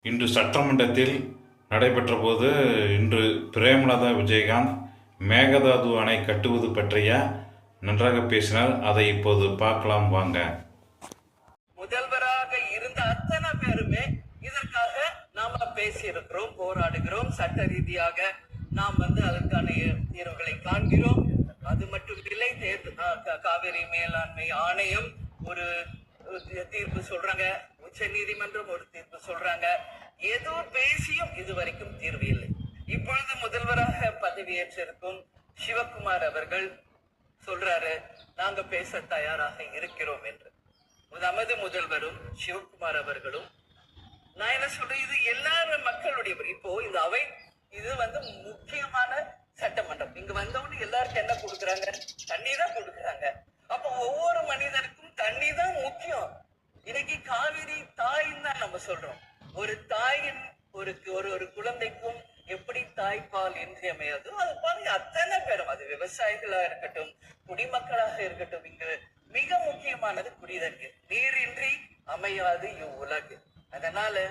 இன்று சட்டமன்றத்தில் நடைபெற்றபோது இன்று பிரேமலதா விஜயகாந்த் மேகதாது அணை கட்டுவது பற்றிய நன்றாக பேசினார். அதை இப்போது பார்க்கலாம் வாங்க. முதல்வராக இருந்த அத்தனை பேருமே இதற்காக நாம பேசியிருக்கிறோம், போராடுகிறோம். சட்ட ரீதியாக நாம் அதற்கான தீர்வுகளை காண்கிறோம். அது மட்டும் இல்லை, காவிரி மேலாண்மை ஆணையம் ஒரு தீர்ப்பு சொல்றாங்க, உச்ச நீதிமன்றம் ஒரு தீர்ப்பு சொல்றாங்க. ஏதோ பேசியும் இதுவரைக்கும் தீர்வு இல்லை. இப்பொழுது முதல்வராக பதவியேற்றிருக்கும் சிவகுமார் அவர்கள் சொல்றாரு, நாங்க பேச தயாராக இருக்கிறோம் என்று. நமது முதல்வரும் சிவகுமார் அவர்களும், நான் என்ன சொல்றேன், இது எல்லாரும் மக்களுடைய, இப்போ இந்த அவை இது முக்கியமான சட்டமன்றம். இங்க வந்தவொன்னு எல்லாருக்கும் என்ன கொடுக்குறாங்க? தண்ணி தான் கொடுக்குறாங்க. அப்ப ஒவ்வொரு மனிதனுக்கும் தண்ணி தான் முக்கியம். இன்னைக்கு காவிரி தாயின்னு தான் நம்ம சொல்றோம். ஒரு தாயின் ஒரு ஒரு குழந்தைக்கும் எப்படி தாய்ப்பால் இன்றியமையாது, அது பாருங்க அத்தனை பேரும், அது விவசாயிகளா இருக்கட்டும், குடிமக்களாக இருக்கட்டும், இங்கு மிக முக்கியமானது குடிதண்ணீர். நீரின்றி அமையாது இவ்வுலகு. அதனால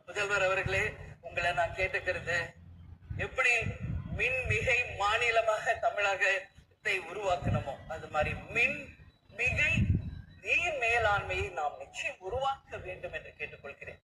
முதல்வர் அவர்களே, உங்களை நான் கேட்டுக்கிறது, எப்படி மின் மிகை மாநிலமாக தமிழகத்தை உருவாக்கணுமோ அது மாதிரி மின் மிகை நீர் மேலாண்மையை நாம் நிச்சயம் உருவாக்க வேண்டும் என்று கேட்டுக்கொள்கிறேன்.